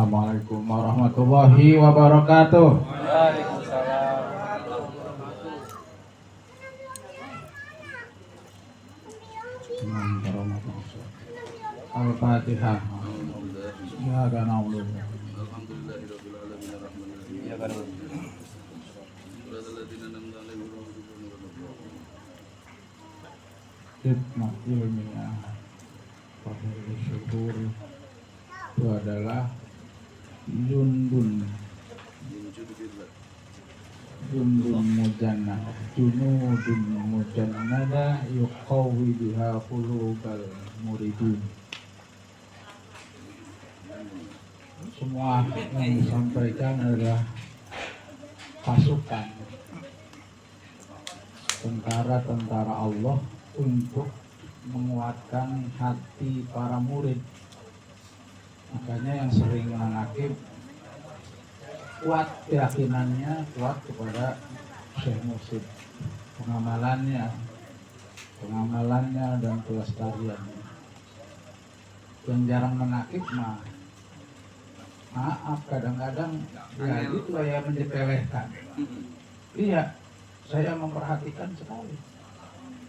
Assalamualaikum warahmatullahi wabarakatuh. Waalaikumsalam. Al-Fatihah. Ya kan Allah. Ya kan. Hikmah ilmiah. Fadhil syukur itu adalah jundun mujannah, junudun mujannada yuqawi biha qulubal muridin. Semua yang disampaikan adalah pasukan tentara Allah untuk menguatkan hati para murid. Makanya yang sering menakib kuat keyakinannya, kuat kepada Syekh Mursyid, pengamalannya dan pelestariannya. Yang jarang menakib maaf kadang-kadang ya gitu ya menyepelekan. Iya, saya memperhatikan sekali.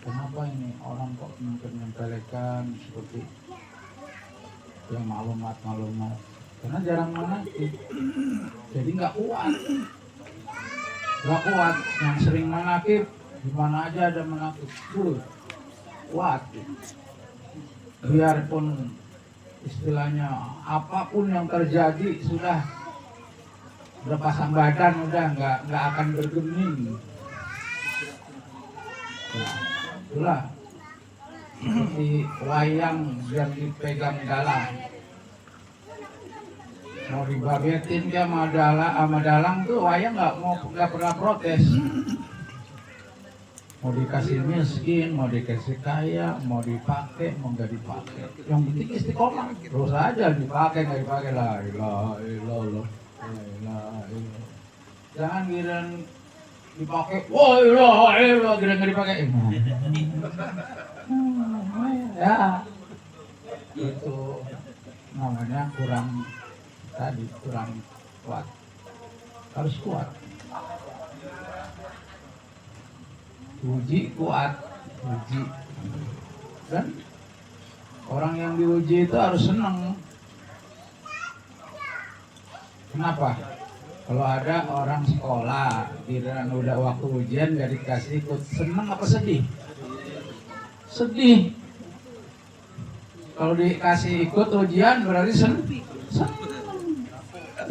Kenapa ini orang kok mungkin menyepelekan seperti yang maklumat, karena jarang menakib, jadi nggak kuat. Yang sering menakib di mana aja ada menakib, kuat. Biarpun istilahnya apapun yang terjadi sudah berpasang badan, udah nggak akan bergeming. Nah, itulah seperti wayang yang dipegang dalang. Mau dibagetin ke sama dalang tuh wayang nggak pernah protes. Mau dikasih miskin, mau dikasih kaya, mau dipakai, mau nggak dipakai. Yang penting istiqomah. Terus aja dipakai nggak dipakai, la ilaha illallah. Jangan giliran dipakai, wah ilaha illallah, giliran nggak dipakai. Ya, itu namanya kurang kuat. Harus kuat. Uji kuat, dan orang yang diuji itu harus senang. Kenapa? Kalau ada orang sekolah, kira udah waktu ujian gak dikasih ikut, senang apa sedih? Sedih. Kalau dikasih ikut ujian berarti senang.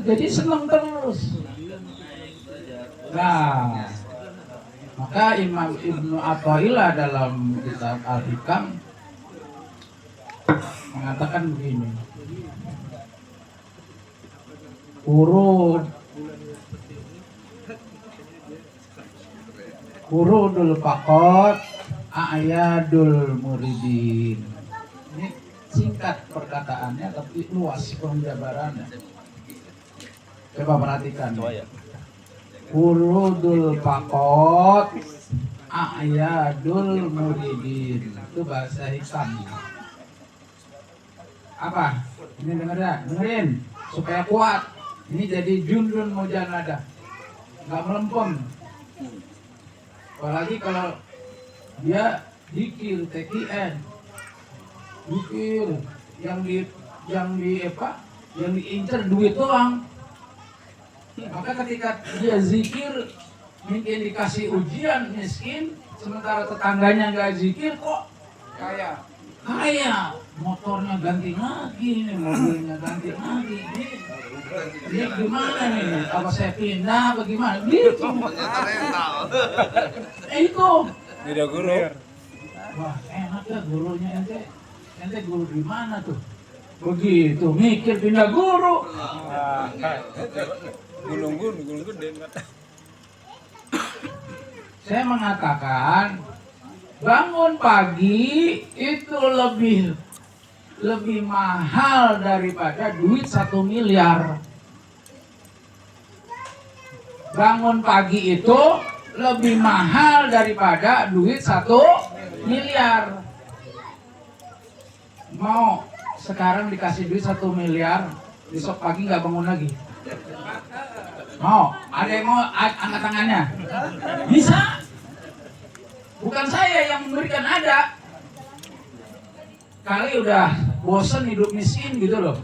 Jadi senang terus. Nah, maka Imam Ibnu Athaillah dalam kitab Al-Hikam mengatakan begini. Urudul faqat a'yadul muridin. Ini singkat perkataannya tapi luas penjabarannya. Coba perhatikan. Urudul faqat a'yadul muridin. Itu bahasa hikam. Apa? Ini dengerin supaya kuat. Ini jadi jundun mujannada, nggak melempem. Apalagi kalau dia dikir TKN, dikir yang diincar duit doang. Maka ketika dia zikir mungkin dikasih ujian miskin, sementara tetangganya nggak zikir kok kaya, motornya ganti lagi, nih mobilnya ganti lagi. Ini gimana nih? Apa saya pindah? Bagaimana? Gitu. Itu. Beda guru. Wah, enak ya gurunya ente. Ente guru di mana tuh? Begitu, mikir pindah guru. Gunung gede. Saya mengatakan bangun pagi itu lebih mahal daripada duit 1 miliar. Bangun pagi itu lebih mahal daripada duit 1 miliar. Mau sekarang dikasih duit 1 miliar, besok pagi nggak bangun lagi. Mau? Ada yang mau angkat tangannya? Bisa? Bukan saya yang memberikan, ada. Kali udah bosen hidup miskin gitu loh.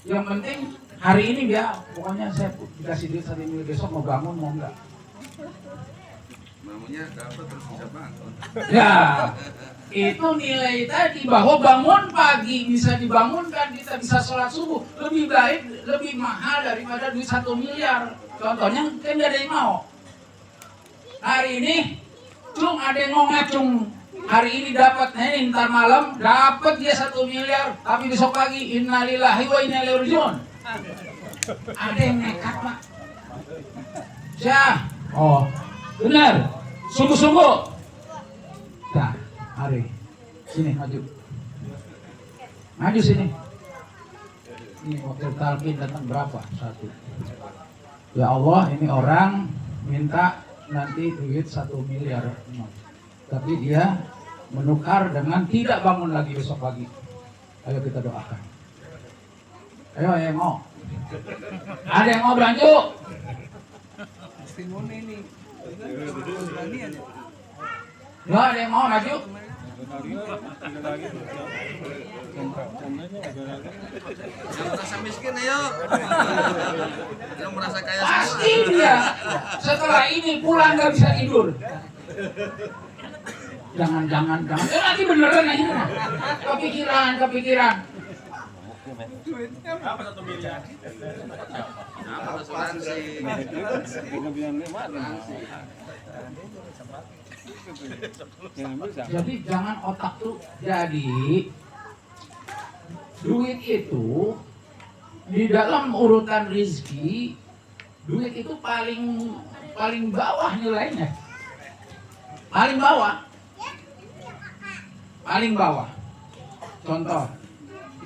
Yang penting hari ini dia, pokoknya saya dikasih duit hari ini, besok mau bangun mau enggak. Maunya dapat terus bisa bangun. Ya, itu nilai tadi bahwa bangun pagi bisa dibangunkan, kita bisa sholat subuh lebih baik, lebih mahal daripada duit 1 miliar. Contohnya kan gak ada yang mau. Hari ini cung ada yang mau ngacung, hari ini dapat, nih ntar malam dapat dia 1 miliar, tapi besok pagi innalillahi wa inna ilaihi raji'un. Ada yang nekat pak. Ya, oh benar, sungguh-sungguh. Nah, hari sini maju, maju sini. Ini wakil talqin datang berapa? 1. Ya Allah, ini orang minta nanti duit 1 miliar, tapi dia menukar dengan tidak bangun lagi besok pagi. Ayo kita doakan. Ayo yang mau. Ada yang mau belanja? Ya, ada yang mau maju? Yang merasa miskin ayo. Yang merasa kaya Pasti dia setelah ini pulang nggak bisa tidur. Jangan. Nanti beneran aja. Kepikiran. Apa asuransi? Jadi jangan otak tuh. Jadi duit itu di dalam urutan rezeki, duit itu paling bawah nilainya. Paling bawah. Contoh,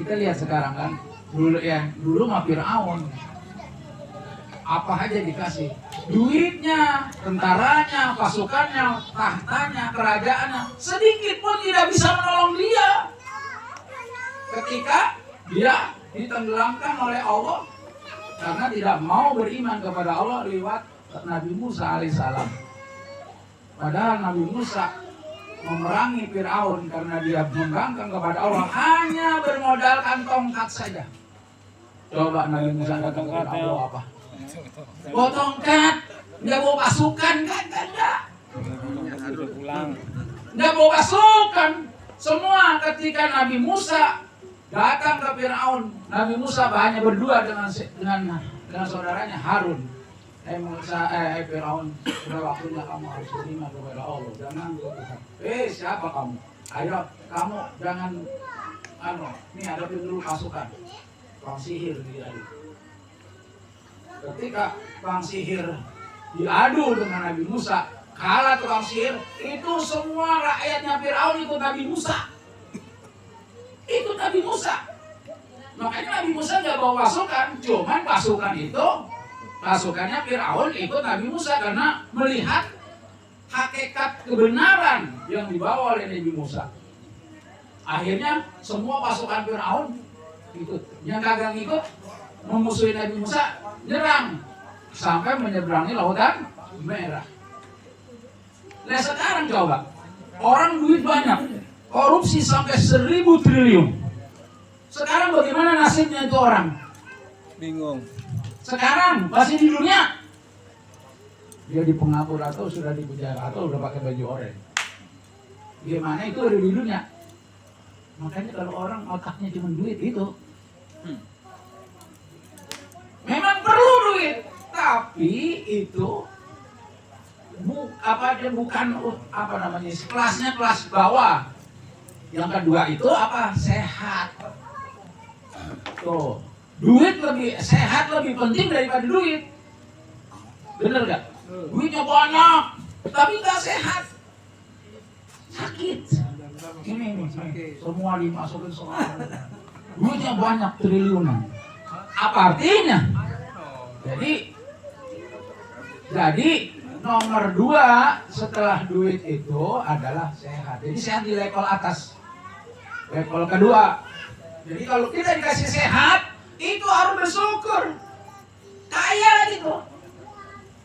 kita lihat sekarang kan, dulu mah Fir'aun. Apa aja dikasih. Duitnya, tentaranya, pasukannya, tahtanya, kerajaannya, sedikit pun tidak bisa menolong dia. Ketika dia ditenggelamkan oleh Allah karena tidak mau beriman kepada Allah lewat Nabi Musa alaihissalam. Padahal Nabi Musa memerangi Fir'aun karena dia membangkang kepada Allah hanya bermodalkan tongkat saja. Coba Nabi Musa datang kepada Allah apa? Bawa tongkat, nggak bawa pasukan kan? Nggak bawa pasukan. Semua ketika Nabi Musa datang ke Fir'aun, Nabi Musa hanya berdua dengan saudaranya Harun. Fir'aun, sudah waktunya kamu harus beriman kepada Allah. Jangan siapa kamu? Ayo kamu jangan ini hadapin dulu pasukan. Bang sihir diadu. Ketika bang sihir diadu dengan Nabi Musa, kalah tukang sihir, itu semua rakyatnya Fir'aun ikut Nabi Musa. Ikut Nabi Musa. Makanya Nabi Musa nggak bawa pasukan, cuman pasukannya Fir'aun ikut Nabi Musa karena melihat hakikat kebenaran yang dibawa oleh Nabi Musa. Akhirnya semua pasukan Fir'aun ikut. Yang kagak ikut memusuhi Nabi Musa, nyerang sampai menyeberangi Lautan Merah. Nah sekarang coba, orang duit banyak, korupsi sampai 1.000 triliun. Sekarang bagaimana nasibnya itu orang? Bingung. Sekarang masih di dunia, dia di pengapur atau sudah di penjara atau udah pakai baju oranye. Gimana itu ada di dunia? Makanya kalau orang otaknya cuma duit itu, memang perlu duit, tapi itu bukan kelasnya kelas bawah. Yang kedua itu apa? Sehat. Tuh. Duit lebih sehat, lebih penting daripada duit. Bener gak? Duitnya banyak, tapi gak sehat. Sakit. Ini semua dimasukin semua. Duitnya banyak triliunan. Apa artinya? Jadi nomor 2 setelah duit itu adalah sehat. Jadi sehat di level atas. Level kedua. Jadi kalau kita dikasih sehat, Itu harus bersyukur. Kaya gitu.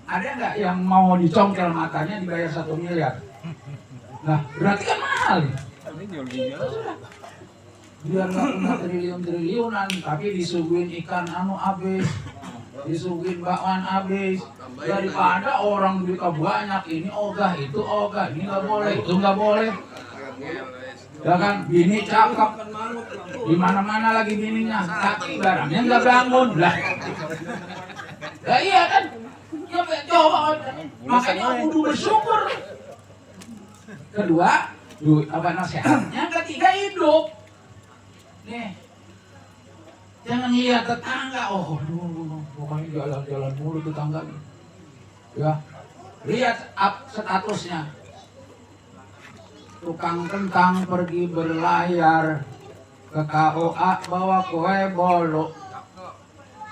Ada nggak yang mau dicongkel matanya dibayar 1 miliar? Nah, berarti kan mahal. Ini jual-jual. Biar nggak punya triliun-triliunan, tapi disuguhin ikan habis, disuguhin bakwan habis. Daripada orang duitnya banyak, ini ogah, itu ogah, ini nggak boleh, itu nggak boleh. Ya kan, bini cakep, di mana-mana lagi bininya, tapi barangnya nggak bangun lah. Ya iya kan, ya coba, makanya kudu bersyukur. Kedua, nasihatnya. Ketiga, hidup. Nih, jangan lihat tetangga, pokoknya jalan-jalan mulu tetangganya. Ya, lihat statusnya. Tukang kentang pergi berlayar ke KUA bawa kue bolu.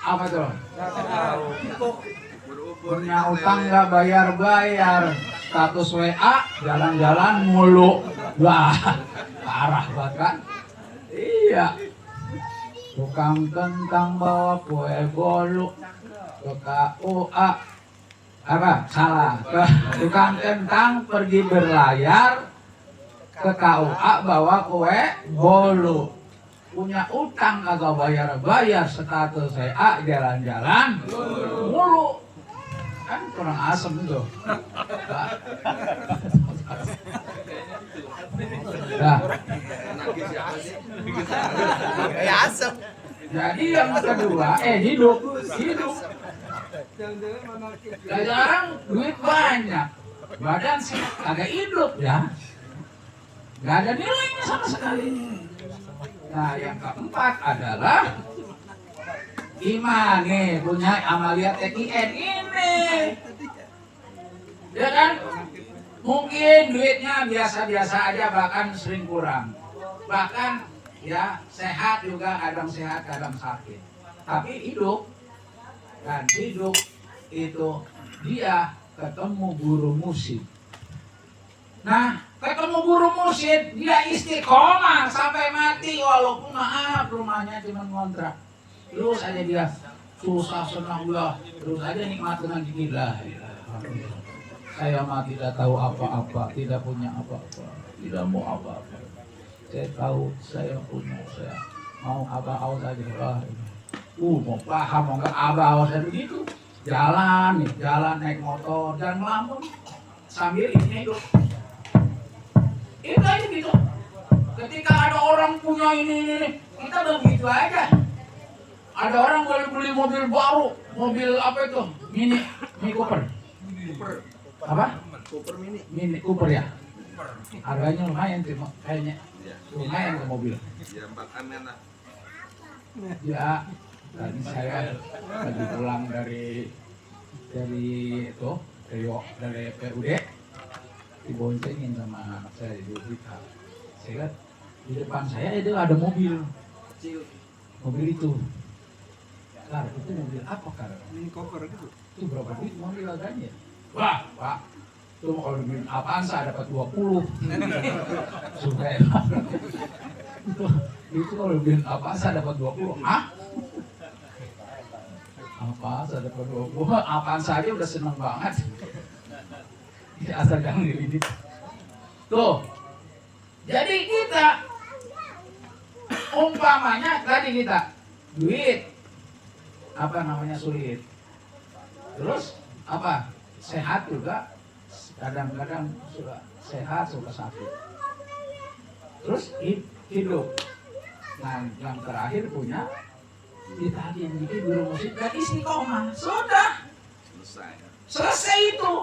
Apa tuh? Punya utang nggak bayar-bayar. Status WA jalan-jalan mulu. Wah, parah banget kan? Iya. Tukang kentang bawa kue bolu ke KUA. Apa? Salah. Tukang kentang pergi berlayar ke KUA bawa kue bolu. Punya utang kagak bayar-bayar, status WA jalan-jalan mulu. Kan kurang asem tuh. Nah. Ya asem. Jadi yang kedua, hidup. Jarang duit banyak, badan sih kagak hidup ya. Gak ada nilainya sama sekali. Nah, yang keempat adalah iman nih, punya amalia TKN ini. Ya kan? Mungkin duitnya biasa-biasa aja, bahkan sering kurang. Bahkan ya sehat juga, kadang sehat, kadang sakit. Tapi hidup, dan hidup itu dia ketemu guru musik. Nah, ketemu guru musik, dia istiqomah sampai mati, walaupun maaf rumahnya cuma ngontrak. Terus aja dia susah senang lah, terus aja nikmat dengan gila. Saya mah tidak tahu apa-apa, tidak punya apa-apa, tidak mau apa-apa. Saya tahu saya punya, saya mau apa-apa saja. Mau paham, mau nggak apa-apa begitu. Jalan naik motor, dan ngelamun sambil ini hidup. Itu aja gitu. Ketika ada orang punya ini, kita begitu aja. Ada orang boleh beli mobil baru, mobil apa itu? Mini Cooper. Apa? Cooper mini. Mini Cooper ya. Harganya lumayan sih, kayaknya. Lumayan ke mobil. Ya 4 amen lah. Ya, tadi saya lagi pulang dari PUD, diboncengin sama anak saya di Bukita. Saya lihat di depan saya itu ada mobil. Mobil itu. Kar, itu mobil apa, Kar? Ini cover gitu. Itu berapa duit mobil harganya? Wah, Pak. Itu kalau beliin Avanza dapat 20. Supaya itu kalau beliin Avanza dapat 20. Hah? Avanza dapat 20. Avanza aja udah seneng banget. Asal jangan dididik. Tuh. Jadi kita umpamanya tadi kita duit apa namanya sulit. Terus apa? Sehat juga. Kadang-kadang suka sehat, suka sakit. Terus hidup. Nah, yang terakhir punya kita yang bikin guru musik dan istiqomah. Sudah. Selesai itu.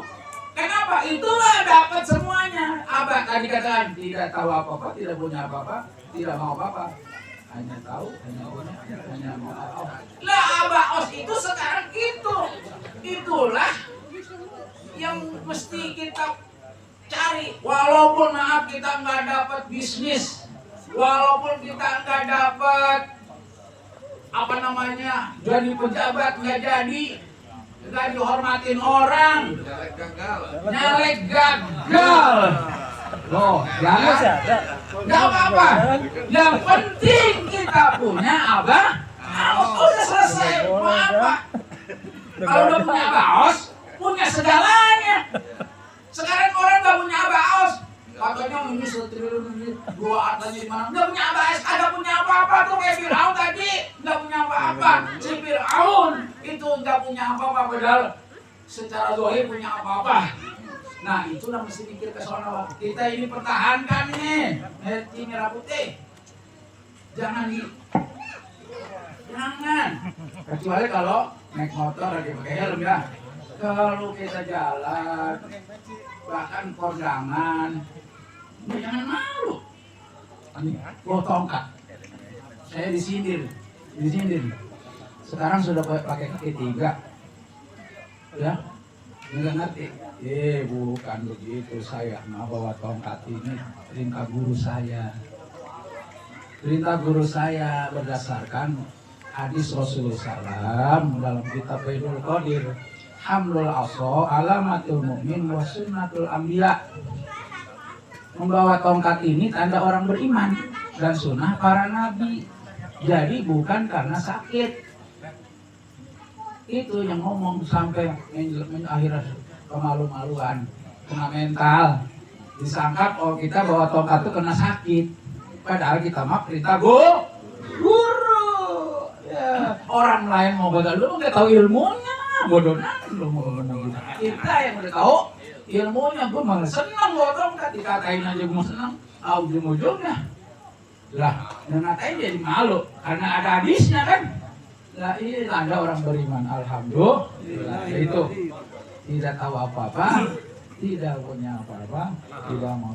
Kenapa? Itulah dapat semuanya. Abah tadi katakan tidak tahu apa-apa, tidak punya apa-apa, tidak mau apa-apa. Hanya tahu, hanya punya, hanya mau apa-apa. Lah Abah Os itu sekarang itu. Itulah yang mesti kita cari. Walaupun maaf kita nggak dapat bisnis, walaupun kita nggak dapat apa namanya jadi pejabat, nggak jadi, nggak dihormatin orang, nyalek gagal. Loh, jangan, nggak apa-apa. Yang penting kita punya apa? Kaos udah selesai. Mau apa? Kalau udah punya kaos, punya segalanya. Sekarang orang nggak punya kaos. Katanya ini setriliun ini dua hartanya di mana? Nggak punya ABS, ada punya apa-apa tuh kayak Firaun tadi. Nggak punya apa-apa. Si Firaun itu nggak punya apa-apa padahal secara zahir punya apa-apa. Nah itulah mesti mikir ke sono. Kita ini pertahankan nih merti merah putih. Jangan kecuali kalau naik motor lagi pakai helm ya. Kalau kita jalan bahkan kondangan, jangan malu. Ini bawa tongkat. Saya disindir. Sekarang sudah pakai kaki 3. Ya, nggak ngerti. Bukan begitu, saya mau bawa tongkat ini perintah guru saya. Perintah guru saya berdasarkan hadis Rasulullah SAW dalam kitab Faidul Qadir. Hamlul aso alamatul mu'min wa sunnatul anbiya. Membawa tongkat ini tanda orang beriman dan sunnah para nabi. Jadi bukan karena sakit. Itu yang ngomong sampai akhirnya kemalu-maluan, kena mental. Disangka kalau kita bawa tongkat itu kena sakit. Padahal kita mah perintah guru. Ya, orang lain mau baca lu nggak tahu ilmunya. Bodohnya kita yang udah tahu ilmunya. Gue malah senang bawa tongkat, dikatain aja gue senang. Ujung-ujungnya lah ngatain jadi malu karena ada hadisnya kan. Lah ini ada orang beriman, alhamdulillah. Itu tidak tahu apa-apa, tidak punya apa-apa, tidak mau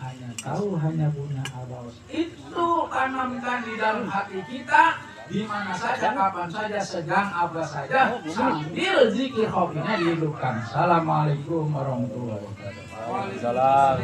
hanya tahu hanya punya abaus. Itu tanamkan di dalam hati kita. Di mana saja, kapan saja, sedang apa saja, sambil zikir hobinya dihidupkan. Assalamualaikum warahmatullahi wabarakatuh. Waalaikumsalam.